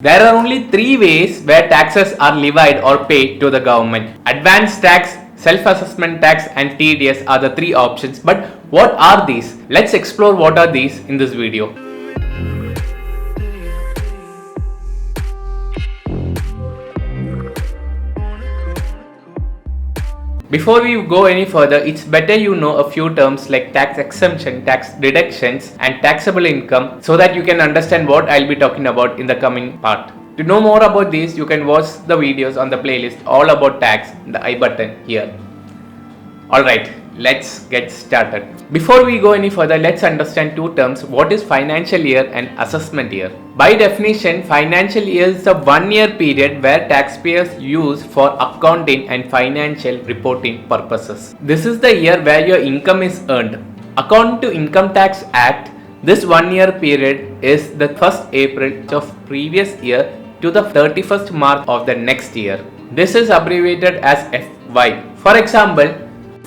There are only three ways where taxes are levied or paid to the government. Advance tax, self-assessment tax and TDS are the three options. But what are these? Let's explore what are these in this video. Before we go any further, it's better you know a few terms like tax exemption, tax deductions and taxable income so that you can understand what I'll be talking about in the coming part. To know more about these, you can watch the videos on the playlist all about tax in the I button here. Alright, let's get started. Before we go any further, let's understand two terms. What is financial year and assessment year? By definition, financial year is a 1 year period where taxpayers use for accounting and financial reporting purposes. This is the year where your income is earned. According to Income Tax Act, this 1 year period is the 1st April of previous year to the 31st March of the next year. This is abbreviated as FY. For example,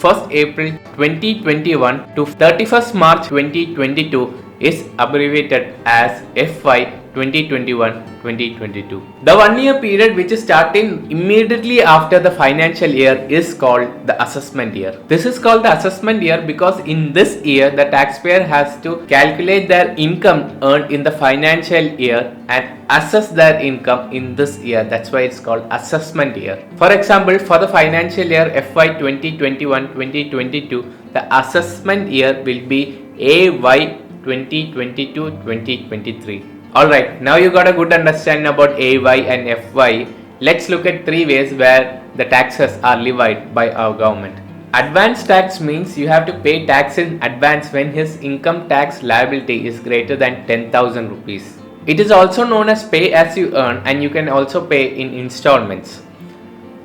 1st April 2021 to 31st March 2022 is abbreviated as FY 2021-2022. The 1 year period which is starting immediately after the financial year is called the assessment year. This is called the assessment year because in this year the taxpayer has to calculate their income earned in the financial year and assess their income in this year. That's why it's called assessment year. For example, for the financial year FY 2021-2022, the assessment year will be AY 2022-2023. Alright, now you got a good understanding about AY and FY. Let's look at three ways where the taxes are levied by our government. Advance tax means you have to pay tax in advance when his income tax liability is greater than 10,000 rupees. It is also known as pay as you earn and you can also pay in installments.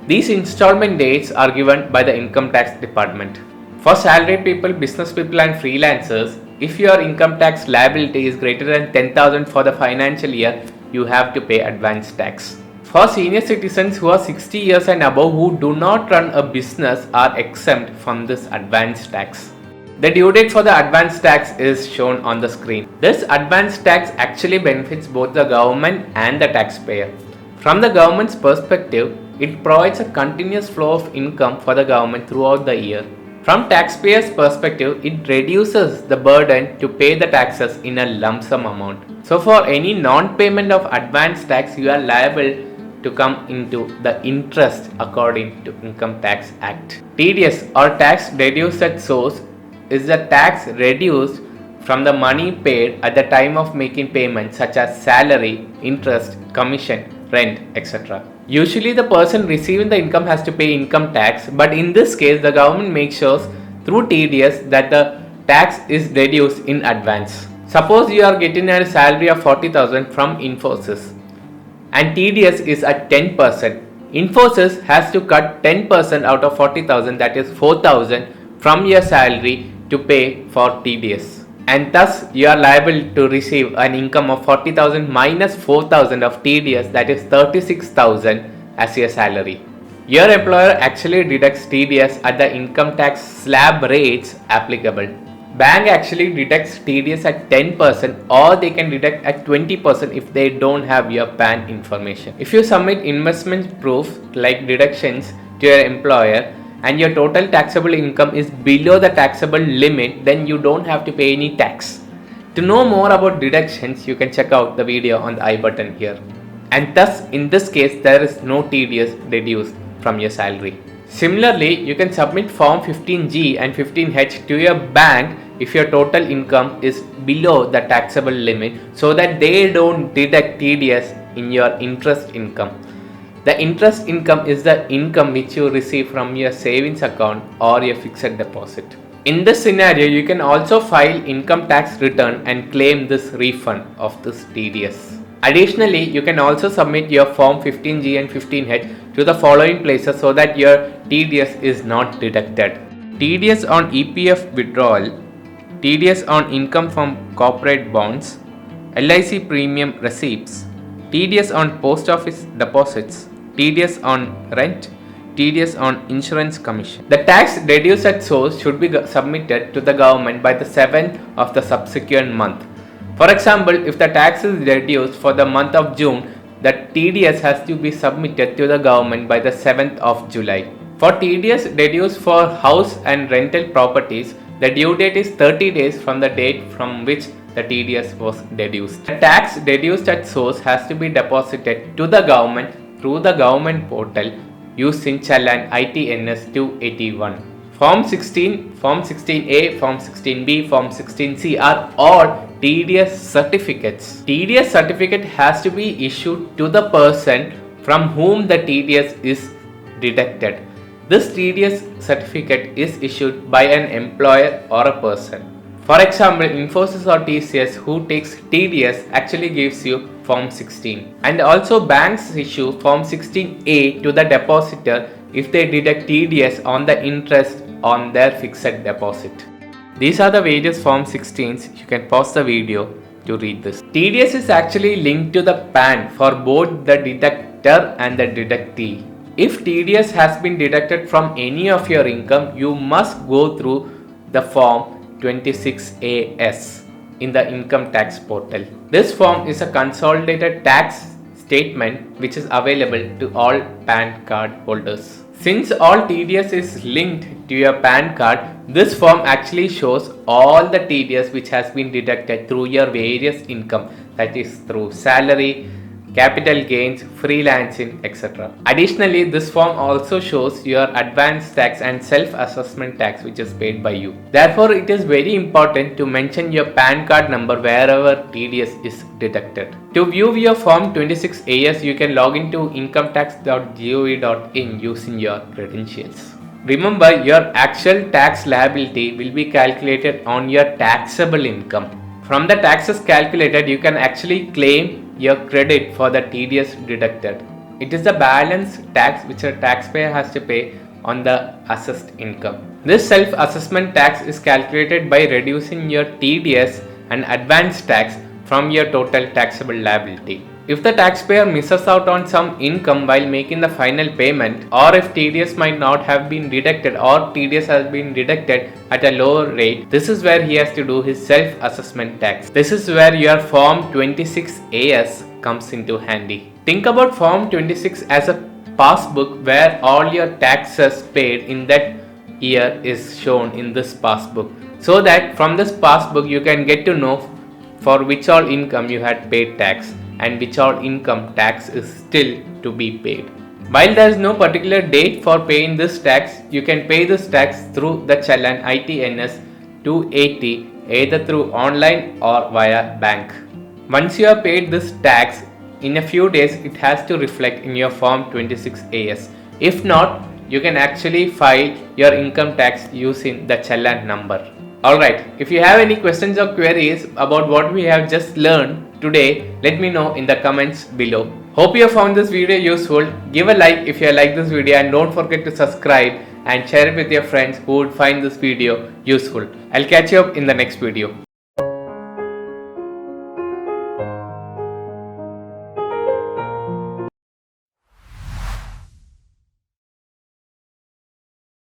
These installment dates are given by the income tax department. For salaried people, business people and freelancers, if your income tax liability is greater than 10,000 for the financial year, you have to pay advance tax. For senior citizens who are 60 years and above who do not run a business are exempt from this advance tax. The due date for the advance tax is shown on the screen. This advance tax actually benefits both the government and the taxpayer. From the government's perspective, it provides a continuous flow of income for the government throughout the year. From taxpayers' perspective, it reduces the burden to pay the taxes in a lump sum amount. So for any non-payment of advance tax, you are liable to come into the interest according to Income Tax Act. TDS or tax deduced at source is the tax reduced from the money paid at the time of making payments such as salary, interest, commission, rent, etc. Usually the person receiving the income has to pay income tax, but in this case the government makes sure through TDS that the tax is reduced in advance. Suppose you are getting a salary of 40,000 from Infosys and TDS is at 10%. Infosys has to cut 10% out of 40,000, that is 4,000 from your salary to pay for TDS. And thus you are liable to receive an income of 40,000 minus 4,000 of TDS, that is 36,000 as your salary. Your employer actually deducts TDS at the income tax slab rates applicable. Bank actually deducts TDS at 10% or they can deduct at 20% if they don't have your PAN information. If you submit investment proof like deductions to your employer and your total taxable income is below the taxable limit, then you don't have to pay any tax. To know more about deductions, you can check out the video on the I button here. And thus, in this case, there is no TDS deduced from your salary. Similarly, you can submit Form 15G and 15H to your bank if your total income is below the taxable limit so that they don't deduct TDS in your interest income. The interest income is the income which you receive from your savings account or your fixed deposit. In this scenario, you can also file income tax return and claim this refund of this TDS. Additionally, you can also submit your Form 15G and 15H to the following places so that your TDS is not deducted. TDS on EPF withdrawal, TDS on income from corporate bonds, LIC premium receipts, TDS on post office deposits, TDS on rent, TDS on insurance commission. The tax deduced at source should be submitted to the government by the 7th of the subsequent month. For example, if the tax is reduced for the month of June, the TDS has to be submitted to the government by the 7th of July. For TDS deduced for house and rental properties, the due date is 30 days from the date from which the TDS was deduced. The tax deduced at source has to be deposited to the government through the government portal using Challan ITNS 281. Form 16, Form 16A, Form 16B, Form 16C are all TDS certificates. TDS certificate has to be issued to the person from whom the TDS is deducted. This TDS certificate is issued by an employer or a person. For example, Infosys or TCS who takes TDS actually gives you Form 16. And also banks issue Form 16A to the depositor if they deduct TDS on the interest on their fixed deposit. These are the various Form 16s. You can pause the video to read this. TDS is actually linked to the PAN for both the deductor and the deductee. If TDS has been deducted from any of your income, you must go through the Form 26AS in the income tax portal. This form is a consolidated tax statement which is available to all PAN card holders. Since all TDS is linked to your PAN card, this form actually shows all the TDS which has been deducted through your various income, that is through salary, capital gains, freelancing, etc. Additionally, this form also shows your advance tax and self-assessment tax which is paid by you. Therefore, it is very important to mention your PAN card number wherever TDS is deducted. To view your Form 26AS, you can log into incometax.gov.in using your credentials. Remember, your actual tax liability will be calculated on your taxable income. From the taxes calculated, you can actually claim your credit for the TDS deducted. It is the balance tax which a taxpayer has to pay on the assessed income. This self-assessment tax is calculated by reducing your TDS and advance tax from your total taxable liability. If the taxpayer misses out on some income while making the final payment, or if TDS might not have been deducted or TDS has been deducted at a lower rate, this is where he has to do his self-assessment tax. This is where your Form 26AS comes into handy. Think about Form 26 as a passbook where all your taxes paid in that year is shown in this passbook, so that from this passbook you can get to know for which all income you had paid tax and which all income tax is still to be paid. While there is no particular date for paying this tax, you can pay this tax through the Challan ITNS 280 either through online or via bank. Once you have paid this tax, in a few days it has to reflect in your Form 26AS. If not, you can actually file your income tax using the Challan number. Alright, if you have any questions or queries about what we have just learned today, let me know in the comments below. Hope you found this video useful. Give a like if you like this video and don't forget to subscribe and share it with your friends who would find this video useful. I'll catch you up in the next video.